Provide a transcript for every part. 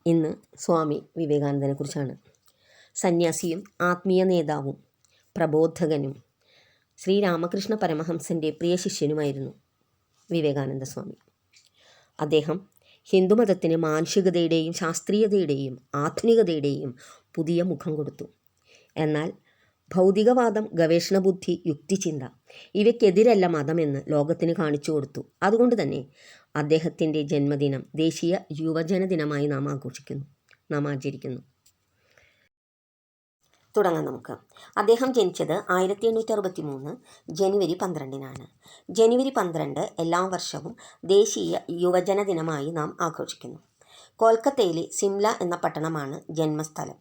ഇന്ന് സ്വാമി വിവേകാനന്ദനെക്കുറിച്ചാണ്. സന്യാസിയും ആത്മീയ നേതാവും പ്രബോധകനും ശ്രീരാമകൃഷ്ണ പരമഹംസൻ്റെ പ്രിയ ശിഷ്യനുമായിരുന്നു വിവേകാനന്ദ സ്വാമി. അദ്ദേഹം ഹിന്ദുമതത്തിന് മാനുഷികതയുടെയും ശാസ്ത്രീയതയുടെയും ആധുനികതയുടെയും പുതിയ മുഖം കൊടുത്തു. എന്നാൽ ഭൗതികവാദം, ഗവേഷണബുദ്ധി, യുക്തിചിന്ത ഇവയ്ക്കെതിരല്ല മതമെന്ന് ലോകത്തിന് കാണിച്ചു കൊടുത്തു. അതുകൊണ്ട് തന്നെ അദ്ദേഹത്തിൻ്റെ ജന്മദിനം ദേശീയ യുവജന ദിനമായി നാം ആചരിക്കുന്നു. തുടങ്ങാം നമുക്ക്. അദ്ദേഹം ജനിച്ചത് 1863 ജനുവരി 12-നാണ്. ജനുവരി 12 എല്ലാ വർഷവും ദേശീയ യുവജന ദിനമായി നാം ആഘോഷിക്കുന്നു. കൊൽക്കത്തയിലെ സിംല എന്ന പട്ടണമാണ് ജന്മസ്ഥലം.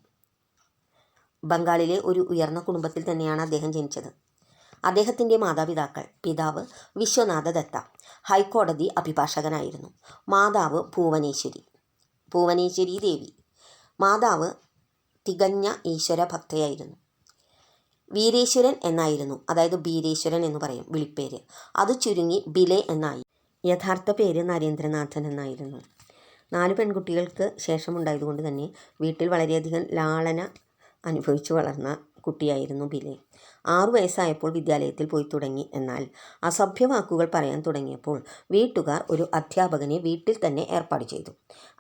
ബംഗാളിലെ ഒരു ഉയർന്ന കുടുംബത്തിൽ തന്നെയാണ് അദ്ദേഹം ജനിച്ചത്. അദ്ദേഹത്തിൻ്റെ മാതാപിതാക്കൾ: പിതാവ് വിശ്വനാഥ ദത്ത, ഹൈക്കോടതി അഭിഭാഷകനായിരുന്നു. മാതാവ് ഭുവനേശ്വരി ദേവി. മാതാവ് തികഞ്ഞ ഈശ്വര ഭക്തയായിരുന്നു. വീരേശ്വരൻ എന്നായിരുന്നു, അതായത് ബീരേശ്വരൻ എന്ന് പറയും വിളിപ്പേര്. അത് ചുരുങ്ങി ബിലെ എന്നായി. യഥാർത്ഥ പേര് നരേന്ദ്രനാഥൻ എന്നായിരുന്നു. 4 പെൺകുട്ടികൾക്ക് ശേഷമുണ്ടായതുകൊണ്ട് തന്നെ വീട്ടിൽ വളരെയധികം ലാളന അനുഭവിച്ചു വളർന്ന കുട്ടിയായിരുന്നു ബിലെ. 6 വയസ്സായപ്പോൾ വിദ്യാലയത്തിൽ പോയി തുടങ്ങി. എന്നാൽ അസഭ്യ വാക്കുകൾ പറയാൻ തുടങ്ങിയപ്പോൾ വീട്ടുകാർ ഒരു അധ്യാപകനെ വീട്ടിൽ തന്നെ ഏർപ്പാട് ചെയ്തു.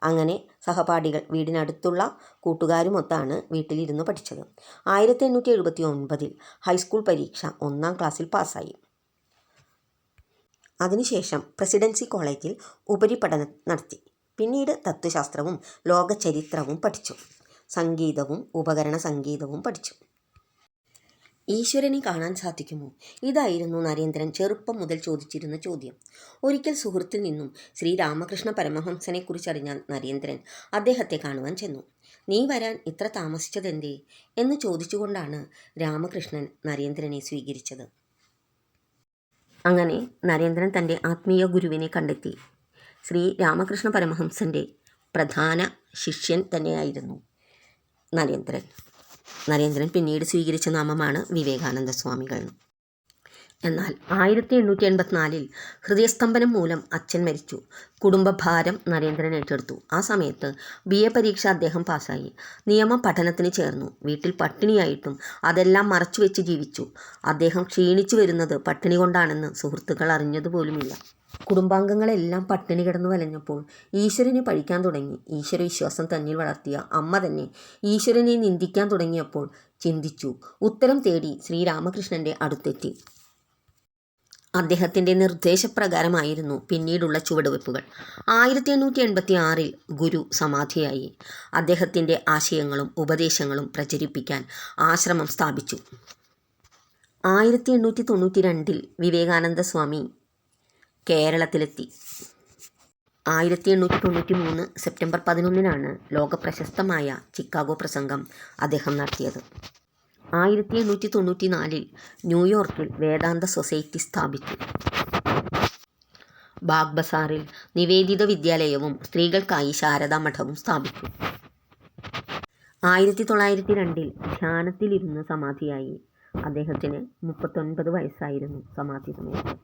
അങ്ങനെ സഹപാഠികൾ, വീടിനടുത്തുള്ള കൂട്ടുകാരുമൊത്താണ് വീട്ടിലിരുന്ന് പഠിച്ചത്. 1879 ഹൈസ്കൂൾ പരീക്ഷ 1-ാം ക്ലാസ്സിൽ പാസ്സായി. അതിനുശേഷം പ്രസിഡൻസി കോളേജിൽ ഉപരിപഠനം നടത്തി. പിന്നീട് തത്വശാസ്ത്രവും ലോകചരിത്രവും പഠിച്ചു. സംഗീതവും ഉപകരണ സംഗീതവും പഠിച്ചു. ഈശ്വരനെ കാണാൻ സാധിക്കുമോ? ഇതായിരുന്നു നരേന്ദ്രൻ ചെറുപ്പം മുതൽ ചോദിച്ചിരുന്ന ചോദ്യം. ഒരിക്കൽ സുഹൃത്തിൽ നിന്നും ശ്രീരാമകൃഷ്ണ പരമഹംസനെക്കുറിച്ചറിഞ്ഞ നരേന്ദ്രൻ അദ്ദേഹത്തെ കാണുവാൻ ചെന്നു. "നീ വരാൻ ഇത്ര താമസിച്ചതെന്തേ?" എന്ന് ചോദിച്ചുകൊണ്ടാണ് രാമകൃഷ്ണൻ നരേന്ദ്രനെ സ്വീകരിച്ചത്. അങ്ങനെ നരേന്ദ്രൻ തൻ്റെ ആത്മീയ ഗുരുവിനെ കണ്ടെത്തി. ശ്രീ രാമകൃഷ്ണ പരമഹംസൻ്റെ പ്രധാന ശിഷ്യൻ തന്നെയായിരുന്നു നരേന്ദ്രൻ പിന്നീട് സ്വീകരിച്ച നാമമാണ് വിവേകാനന്ദ സ്വാമികൾ. എന്നാൽ 1884 ഹൃദയസ്തംഭനം മൂലം അച്ഛൻ മരിച്ചു. കുടുംബഭാരം നരേന്ദ്രൻ ഏറ്റെടുത്തു. ആ സമയത്ത് BA പരീക്ഷ അദ്ദേഹം പാസ്സായി. നിയമ പഠനത്തിന് ചേർന്നു. വീട്ടിൽ പട്ടിണിയായിട്ടും അതെല്ലാം മറച്ചുവെച്ച് ജീവിച്ചു. അദ്ദേഹം ക്ഷീണിച്ചു വരുന്നത് പട്ടിണി കൊണ്ടാണെന്ന് സുഹൃത്തുക്കൾ അറിഞ്ഞതുപോലുമില്ല. കുടുംബാംഗങ്ങളെല്ലാം പട്ടിണി കിടന്നു വലഞ്ഞപ്പോൾ ഈശ്വരനെ പഴിക്കാൻ തുടങ്ങി. ഈശ്വരവിശ്വാസം തന്നിൽ വളർത്തിയ അമ്മ തന്നെ ഈശ്വരനെ നിന്ദിക്കാൻ തുടങ്ങിയപ്പോൾ ചിന്തിച്ചു. ഉത്തരം തേടി ശ്രീരാമകൃഷ്ണൻ്റെ അടുത്തെത്തി. അദ്ദേഹത്തിൻ്റെ നിർദ്ദേശപ്രകാരമായിരുന്നു പിന്നീടുള്ള ചുവടുവെപ്പുകൾ. 1886 ഗുരു സമാധിയായി. അദ്ദേഹത്തിൻ്റെ ആശയങ്ങളും ഉപദേശങ്ങളും പ്രചരിപ്പിക്കാൻ ആശ്രമം സ്ഥാപിച്ചു. 1892 വിവേകാനന്ദ സ്വാമി കേരളത്തിലെത്തി. 1893 സെപ്റ്റംബർ 11-നാണ് ലോകപ്രശസ്തമായ ചിക്കാഗോ പ്രസംഗം അദ്ദേഹം നടത്തിയത്. 1894 ന്യൂയോർക്കിൽ വേദാന്ത സൊസൈറ്റി സ്ഥാപിച്ചു. ബാഗ് ബസാറിൽ നിവേദിത വിദ്യാലയവും സ്ത്രീകൾക്കായി ശാരദാ മഠവും സ്ഥാപിച്ചു. 1902 ധ്യാനത്തിലിരുന്ന് സമാധിയായി. അദ്ദേഹത്തിന് 39 വയസ്സായിരുന്നു സമാധി സമയത്ത്.